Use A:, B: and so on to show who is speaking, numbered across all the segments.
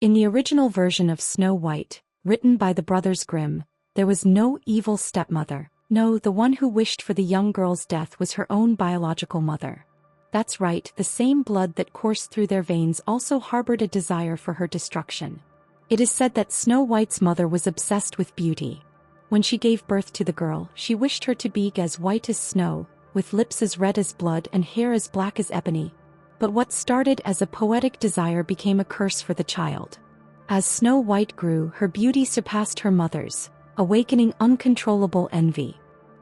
A: In the original version of Snow White, written by the brothers Grimm, there was no evil stepmother. No, the one who wished for the young girl's death was her own biological mother. That's right, the same blood that coursed through their veins also harbored a desire for her destruction. It is said that Snow White's mother was obsessed with beauty. When she gave birth to the girl, she wished her to be as white as snow, with lips as red as blood and hair as black as ebony. But what started as a poetic desire became a curse for the child. As Snow White grew, her beauty surpassed her mother's, awakening uncontrollable envy.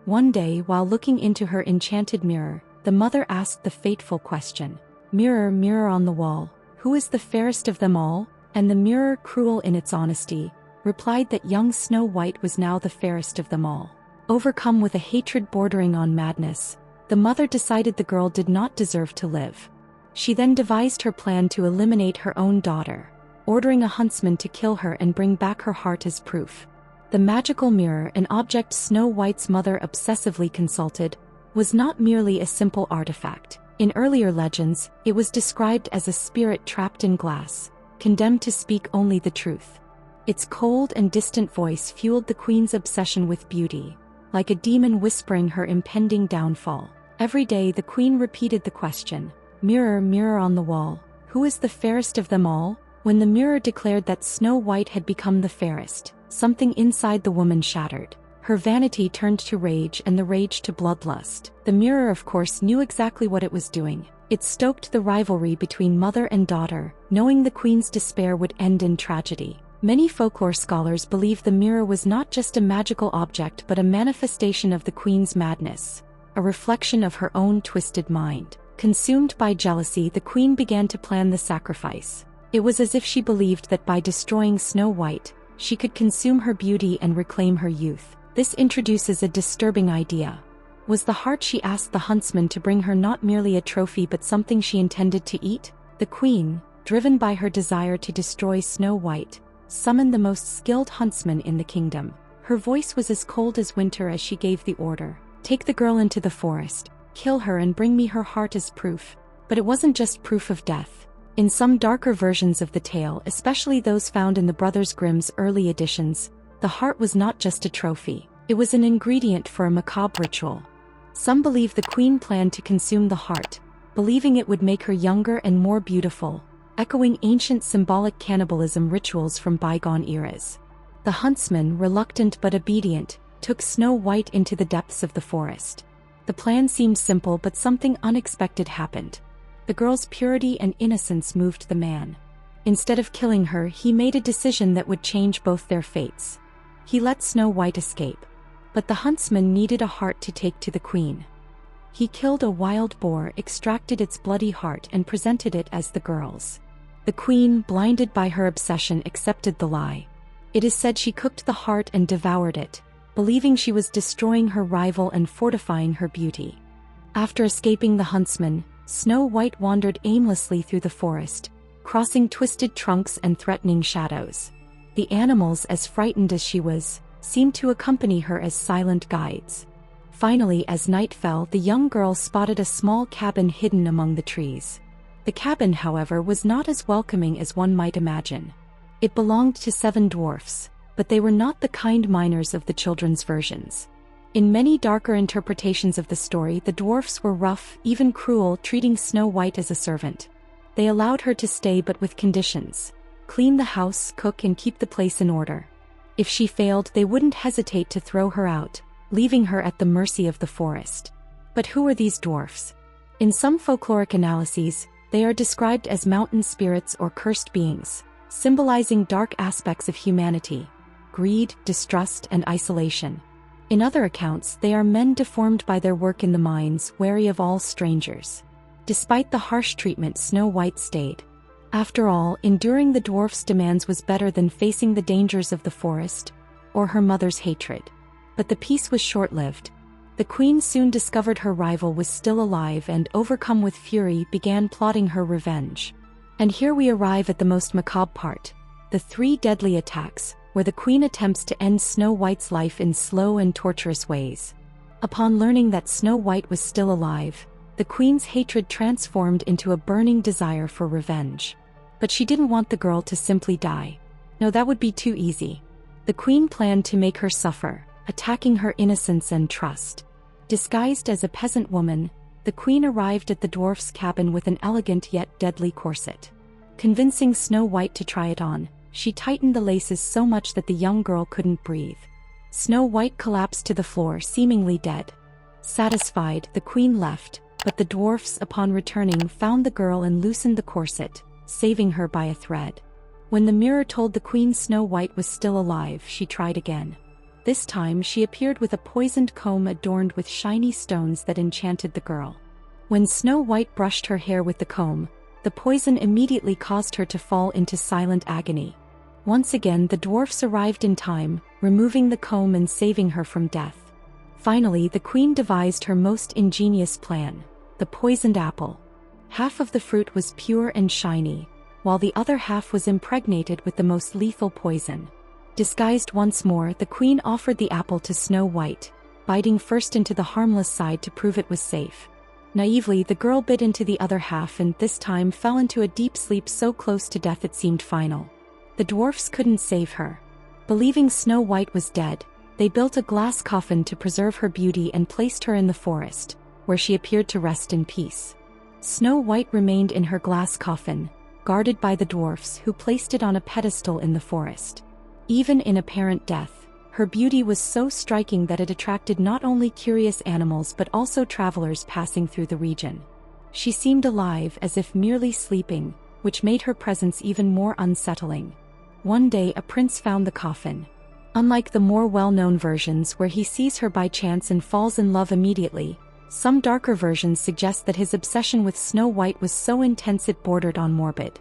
A: One day, while looking into her enchanted mirror, the mother asked the fateful question, "Mirror, mirror on the wall, who is the fairest of them all?" And the mirror, cruel in its honesty, replied that young Snow White was now the fairest of them all. Overcome with a hatred bordering on madness, the mother decided the girl did not deserve to live. She then devised her plan to eliminate her own daughter, ordering a huntsman to kill her and bring back her heart as proof. The magical mirror, an object Snow White's mother obsessively consulted, was not merely a simple artifact. In earlier legends, it was described as a spirit trapped in glass, condemned to speak only the truth. Its cold and distant voice fueled the queen's obsession with beauty, like a demon whispering her impending downfall. Every day the queen repeated the question, "Mirror, mirror on the wall, who is the fairest of them all?" When the mirror declared that Snow White had become the fairest, something inside the woman shattered. Her vanity turned to rage and the rage to bloodlust. The mirror, of course, knew exactly what it was doing. It stoked the rivalry between mother and daughter, knowing the queen's despair would end in tragedy. Many folklore scholars believe the mirror was not just a magical object but a manifestation of the queen's madness, a reflection of her own twisted mind. Consumed by jealousy, the queen began to plan the sacrifice. It was as if she believed that by destroying Snow White, she could consume her beauty and reclaim her youth. This introduces a disturbing idea. Was the heart she asked the huntsman to bring her not merely a trophy but something she intended to eat? The queen, driven by her desire to destroy Snow White, summoned the most skilled huntsman in the kingdom. Her voice was as cold as winter as she gave the order, "Take the girl into the forest, kill her and bring me her heart as proof." But it wasn't just proof of death. In some darker versions of the tale, especially those found in the Brothers Grimm's early editions, the heart was not just a trophy. It was an ingredient for a macabre ritual. Some believe the queen planned to consume the heart, believing it would make her younger and more beautiful, echoing ancient symbolic cannibalism rituals from bygone eras. The huntsman, reluctant but obedient, took Snow White into the depths of the forest. The plan seemed simple, but something unexpected happened. The girl's purity and innocence moved the man. Instead of killing her, he made a decision that would change both their fates. He let Snow White escape. But the huntsman needed a heart to take to the queen. He killed a wild boar, extracted its bloody heart and presented it as the girl's. The queen, blinded by her obsession, accepted the lie. It is said she cooked the heart and devoured it, believing she was destroying her rival and fortifying her beauty. After escaping the huntsman, Snow White wandered aimlessly through the forest, crossing twisted trunks and threatening shadows. The animals, as frightened as she was, seemed to accompany her as silent guides. Finally, as night fell, the young girl spotted a small cabin hidden among the trees. The cabin, however, was not as welcoming as one might imagine. It belonged to 7 dwarfs, but they were not the kind miners of the children's versions. In many darker interpretations of the story, the dwarfs were rough, even cruel, treating Snow White as a servant. They allowed her to stay, but with conditions: clean the house, cook, and keep the place in order. If she failed, they wouldn't hesitate to throw her out, leaving her at the mercy of the forest. But who were these dwarfs? In some folkloric analyses, they are described as mountain spirits or cursed beings, symbolizing dark aspects of humanity: greed, distrust, and isolation. In other accounts, they are men deformed by their work in the mines, wary of all strangers. Despite the harsh treatment, Snow White stayed. After all, enduring the dwarf's demands was better than facing the dangers of the forest, or her mother's hatred. But the peace was short-lived. The queen soon discovered her rival was still alive and, overcome with fury, began plotting her revenge. And here we arrive at the most macabre part: the 3 deadly attacks, where the queen attempts to end Snow White's life in slow and torturous ways. Upon learning that Snow White was still alive, the queen's hatred transformed into a burning desire for revenge. But she didn't want the girl to simply die. No, that would be too easy. The queen planned to make her suffer, attacking her innocence and trust. Disguised as a peasant woman, the queen arrived at the dwarf's cabin with an elegant yet deadly corset. Convincing Snow White to try it on, she tightened the laces so much that the young girl couldn't breathe. Snow White collapsed to the floor, seemingly dead. Satisfied, the queen left, but the dwarfs, upon returning, found the girl and loosened the corset, saving her by a thread. When the mirror told the queen Snow White was still alive, she tried again. This time she appeared with a poisoned comb adorned with shiny stones that enchanted the girl. When Snow White brushed her hair with the comb, the poison immediately caused her to fall into silent agony. Once again the dwarfs arrived in time, removing the comb and saving her from death. Finally, the queen devised her most ingenious plan: the poisoned apple. Half of the fruit was pure and shiny, while the other half was impregnated with the most lethal poison. Disguised once more, the queen offered the apple to Snow White, biting first into the harmless side to prove it was safe. Naively, the girl bit into the other half and this time fell into a deep sleep so close to death it seemed final. The dwarfs couldn't save her. Believing Snow White was dead, they built a glass coffin to preserve her beauty and placed her in the forest, where she appeared to rest in peace. Snow White remained in her glass coffin, guarded by the dwarfs who placed it on a pedestal in the forest. Even in apparent death, her beauty was so striking that it attracted not only curious animals but also travelers passing through the region. She seemed alive, as if merely sleeping, which made her presence even more unsettling. One day a prince found the coffin. Unlike the more well-known versions where he sees her by chance and falls in love immediately, some darker versions suggest that his obsession with Snow White was so intense it bordered on morbid.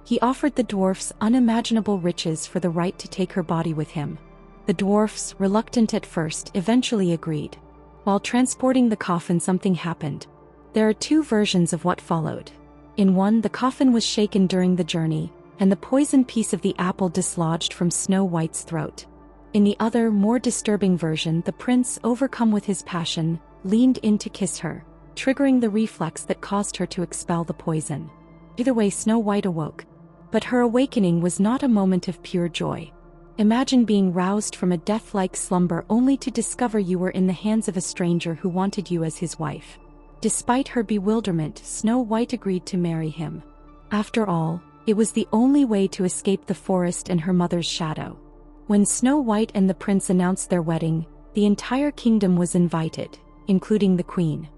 A: He offered the dwarfs unimaginable riches for the right to take her body with him. The dwarfs, reluctant at first, eventually agreed. While transporting the coffin, something happened. There are two versions of what followed. In one, the coffin was shaken during the journey, and the poisoned piece of the apple dislodged from Snow White's throat. In the other, more disturbing version, the prince, overcome with his passion, leaned in to kiss her, triggering the reflex that caused her to expel the poison. Either way, Snow White awoke. But her awakening was not a moment of pure joy. Imagine being roused from a death-like slumber only to discover you were in the hands of a stranger who wanted you as his wife. Despite her bewilderment, Snow White agreed to marry him. After all, it was the only way to escape the forest and her mother's shadow. When Snow White and the prince announced their wedding, the entire kingdom was invited, including the queen.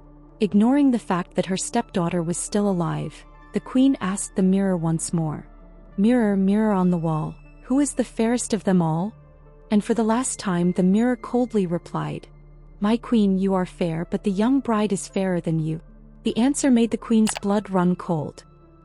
A: Ignoring the fact that her stepdaughter was still alive, the queen asked the mirror once more, "Mirror, mirror on the wall, who is the fairest of them all?" And for the last time the mirror coldly replied, "My queen, you are fair, but the young bride is fairer than you." The answer made the queen's blood run cold.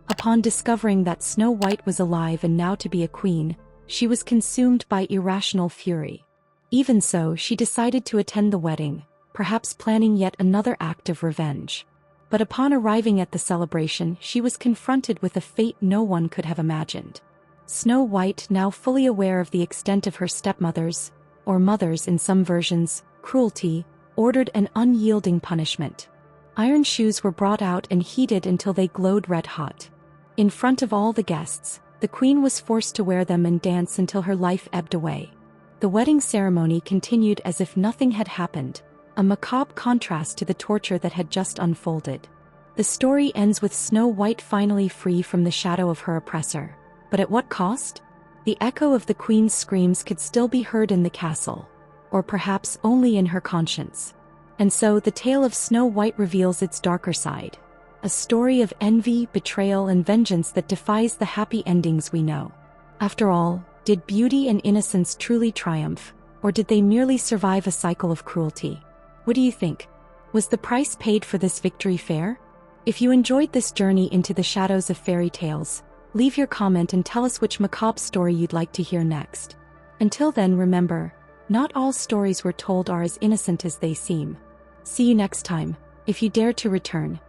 A: Upon discovering that Snow White was alive and now to be a queen, she was consumed by irrational fury. Even so, she decided to attend the wedding, perhaps planning yet another act of revenge. But upon arriving at the celebration, she was confronted with a fate no one could have imagined. Snow White, now fully aware of the extent of her stepmother's, or mother's in some versions, cruelty, ordered an unyielding punishment. Iron shoes were brought out and heated until they glowed red hot. In front of all the guests, the queen was forced to wear them and dance until her life ebbed away. The wedding ceremony continued as if nothing had happened, a macabre contrast to the torture that had just unfolded. The story ends with Snow White finally free from the shadow of her oppressor. But at what cost? The echo of the queen's screams could still be heard in the castle, or perhaps only in her conscience. And so the tale of Snow White reveals its darker side. A story of envy, betrayal, and vengeance that defies the happy endings we know. After all, did beauty and innocence truly triumph, or did they merely survive a cycle of cruelty? What do you think? Was the price paid for this victory fair? If you enjoyed this journey into the shadows of fairy tales, leave your comment and tell us which macabre story you'd like to hear next. Until then, remember, not all stories we're told are as innocent as they seem. See you next time. If you dare to return,